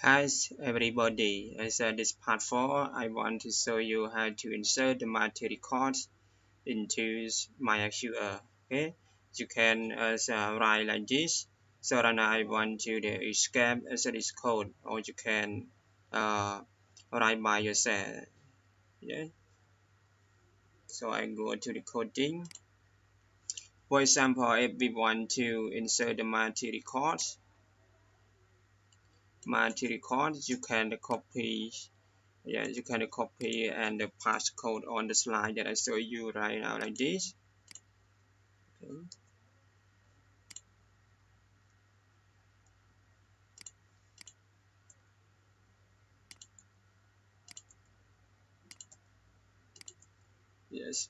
Hi everybody, as this part 4, I want to show you how to insert the multi records into MySQL. Okay, you can write like this. So then I want you to escape this code, or you can uh, write by yourself. Yeah. So I go to the coding. For example, if we want to insert the multi records, you can copy. Yeah, you can copy and paste code on the slide that I show you right now like this. Okay. Yes,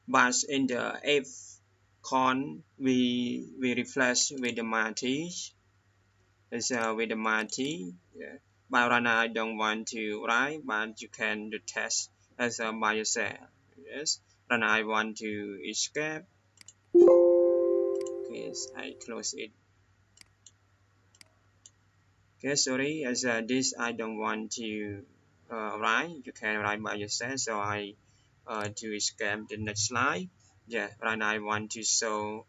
but in the if con we replace with the multi, with the multi. Yeah. But right now I don't want to write, but you can do test by yourself. Yes, right now I want to escape. Okay, so I close it. Okay, sorry, as this I don't want to write. You can write by yourself. So I to escape the next slide. Yeah, right now I want to show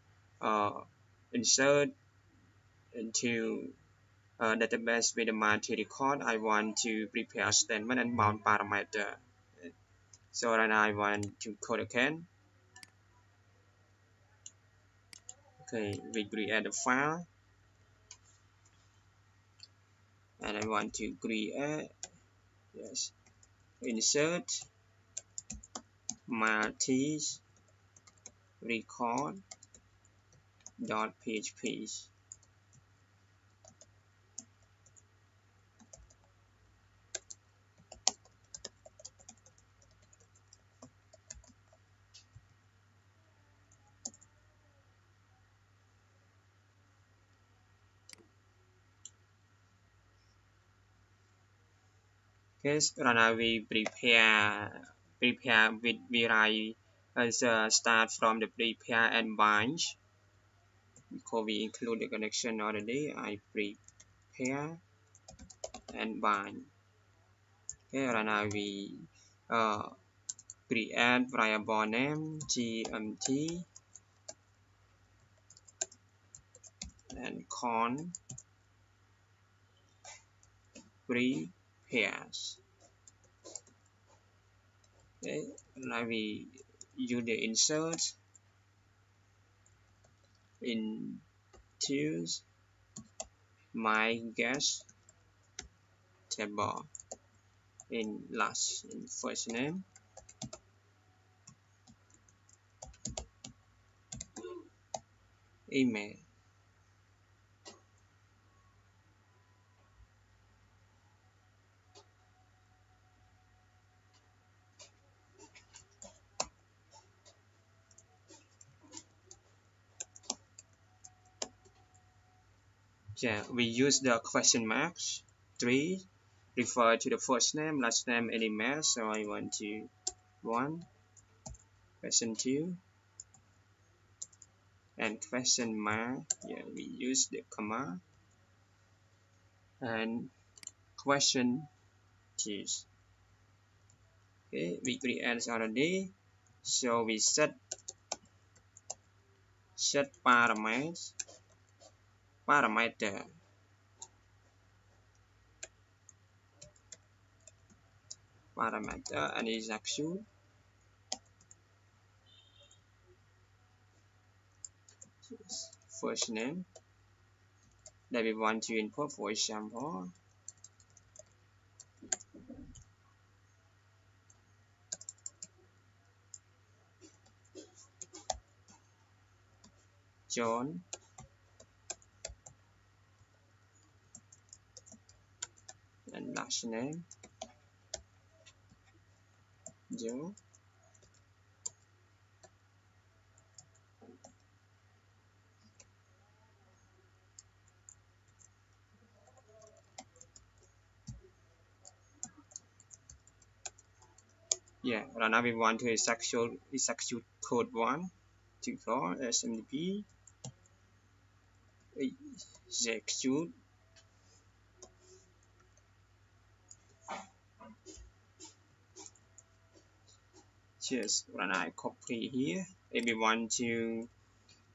insert into database with the multi record. I want to prepare statement and bound parameter. So right now I want to code again. Okay, we create a file, and I want to create insert multi record .php. Okay, so now we prepare with we write as start from the prepare and bind, because we include the connection already. I prepare and bind. Okay, right now we create variable name gmt and con prepares. Okay, now we use the insert into my guest table in last in first name, email. Yeah, we use the question marks 3 refer to the first name, last name, and email. So I want to 1 question 2 and question mark. Yeah, we use the comma and question 2. Okay, we create already. So we set parameter and is execute. First name that we want to input, for example, John, and last name Joe. Yeah, right now we want to execute code 1 to call smdp execute Just when I copy here, if you want to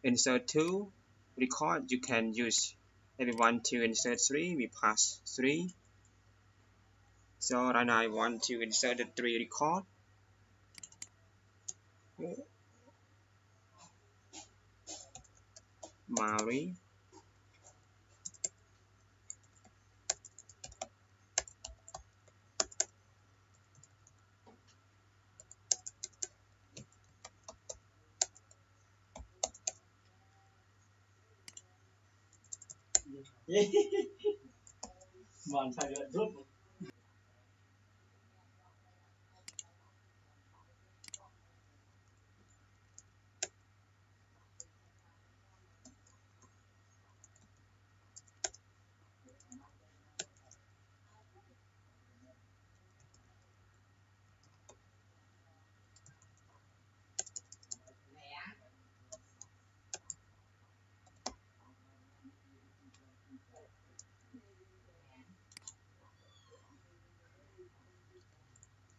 insert 2 record, you can use. If you want to insert 3, we pass 3. So right now I want to insert the 3 record. Mary.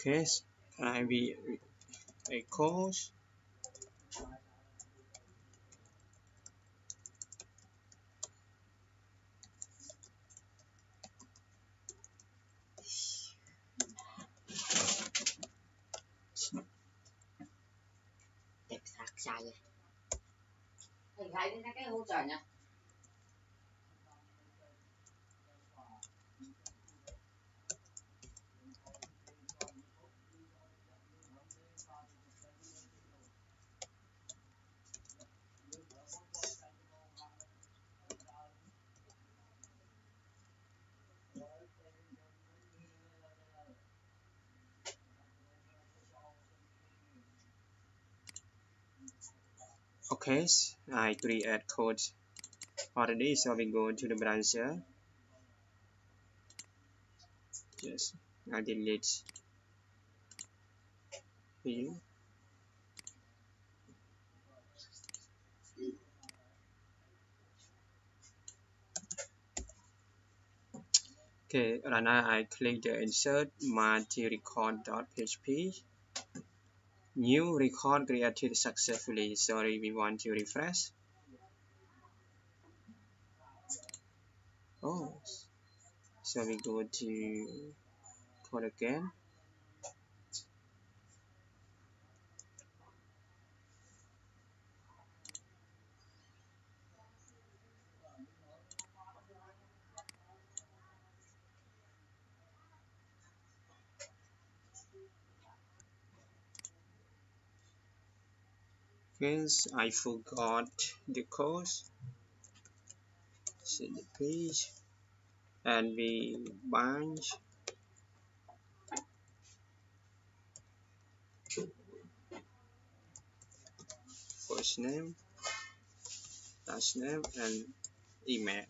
Okay, I will echoes. Okay, I create code already, so we go to the browser. Yes, I delete here. Okay, right now I click the insert multi-record.php. New record created successfully. Sorry, we want to refresh. Oh, so we go to code again. Yes, I forgot the code. See the page, and we bind first name, last name, and email.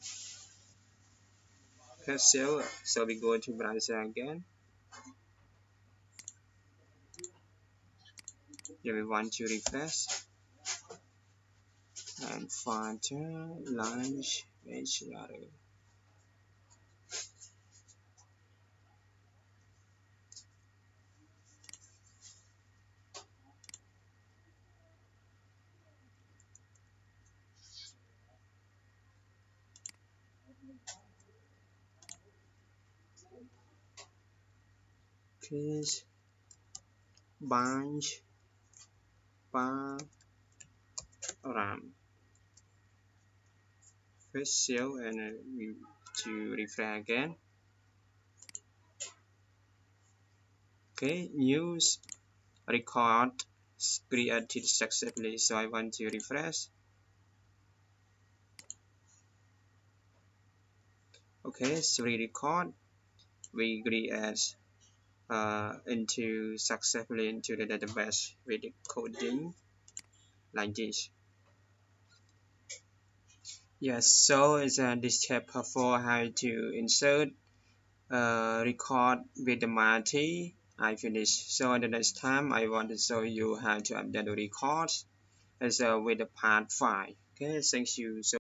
Press save. So we go to browser again. Here we want to refresh and find launch HTML. Please bunch bar ram. Press save and we to refresh again. Okay, news record created successfully. So I want to refresh. Okay, so record. We create into successfully into the database with the coding like this. Yes, so it's this chapter for how to insert record with the multi. I finished. So the next time I want to show you how to update the records as with the part 5. Okay, thank you. So